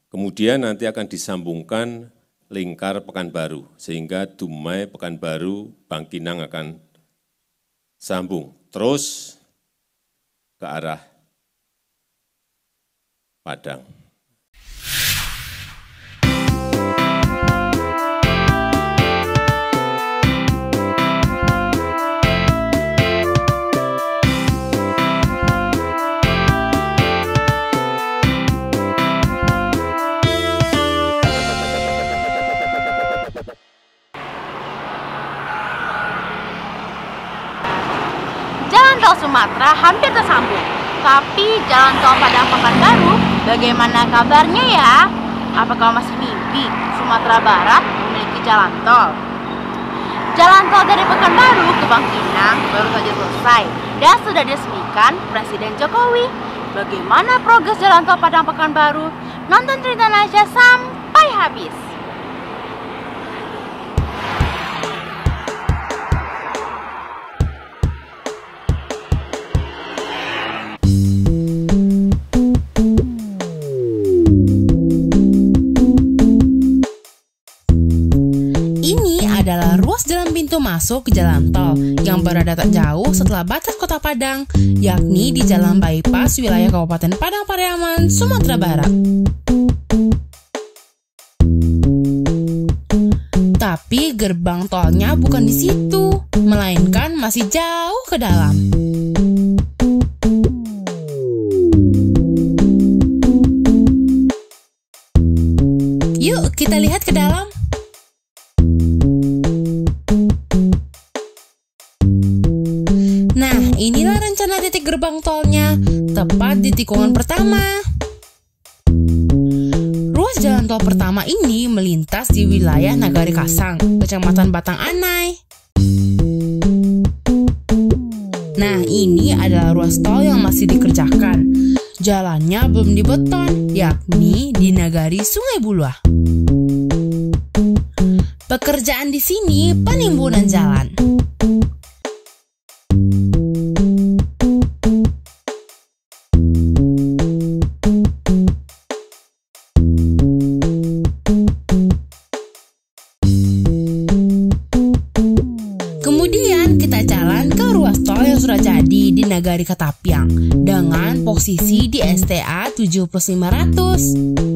Kemudian nanti akan disambungkan lingkar Pekanbaru, sehingga Dumai Pekanbaru Bangkinang akan sambung terus ke arah Padang. Jalan tol Sumatera hampir tersambung, tapi jalan tol Padang Pekanbaru, bagaimana kabarnya ya? Apakah masih mimpi Sumatera Barat memiliki jalan tol? Jalan tol dari Pekanbaru ke Bangkinang baru saja selesai dan sudah diresmikan Presiden Jokowi. Bagaimana progres jalan tol Padang Pekanbaru? Nonton Cerita Indonesia sampai habis. Adalah ruas jalan pintu masuk ke jalan tol yang berada tak jauh setelah batas kota Padang, yakni di Jalan Bypass wilayah Kabupaten Padang Pariaman, Sumatera Barat. Tapi gerbang tolnya bukan di situ, melainkan masih jauh ke dalam. Yuk kita lihat ke dalam. Nah, inilah rencana titik gerbang tolnya, tepat di tikungan pertama. Ruas jalan tol pertama ini melintas di wilayah Nagari Kasang, Kecamatan Batang Anai. Nah, ini adalah ruas tol yang masih dikerjakan. Jalannya belum dibeton, yakni di Nagari Sungai Buluah. Pekerjaan di sini penimbunan jalan. Kemudian kita jalan ke ruas tol yang sudah jadi di Nagari Katapiang dengan posisi di STA 7500.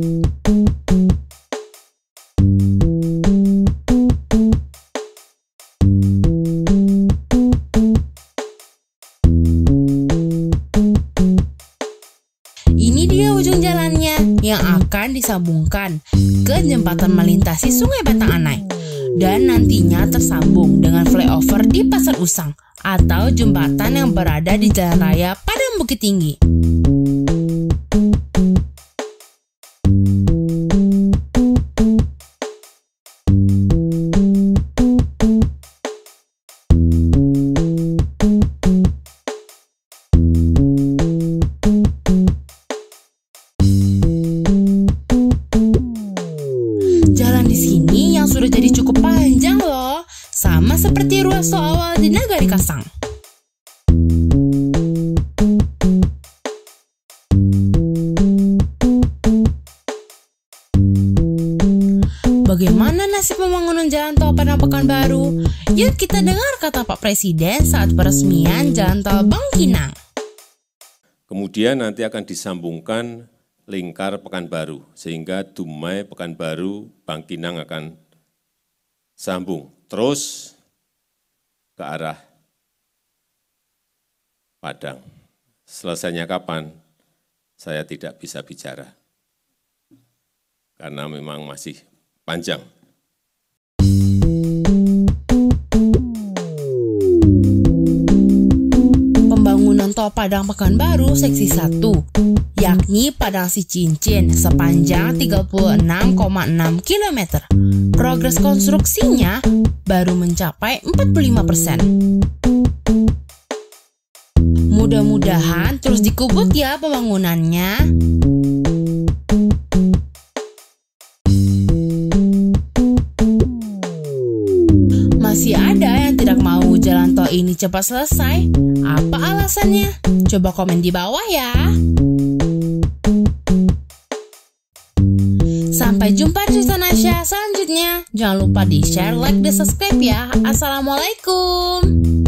Ini dia ujung jalannya yang akan disambungkan ke jembatan melintasi Sungai Batang Anai dan nantinya tersambung dengan flyover di Pasar Usang atau jembatan yang berada di Jalan Raya Padang Bukit Tinggi. Jalan di sini yang sudah jadi cukup panjang loh, sama seperti ruas tol awal di Nagari Kasang. Bagaimana nasib pembangunan jalan tol Padang Pekanbaru? Yuk kita dengar kata Pak Presiden saat peresmian jalan tol Bangkinang. Kemudian nanti akan disambungkan lingkar Pekanbaru, sehingga Dumai Pekanbaru Bangkinang akan sambung terus ke arah Padang. Selesainya kapan? Saya tidak bisa bicara, karena memang masih panjang. Pembangunan tol Padang Pekanbaru seksi 1, yakni Padang Sicincin sepanjang 36,6 km. Progres konstruksinya baru mencapai 45%. Mudah-mudahan terus dikebut ya pembangunannya. Masih ada yang tidak mau jalan tol ini cepat selesai. Apa alasannya? Coba komen di bawah ya. Sampai jumpa di cerita Nasya selanjutnya. Jangan lupa di share, like, dan subscribe ya. Assalamualaikum.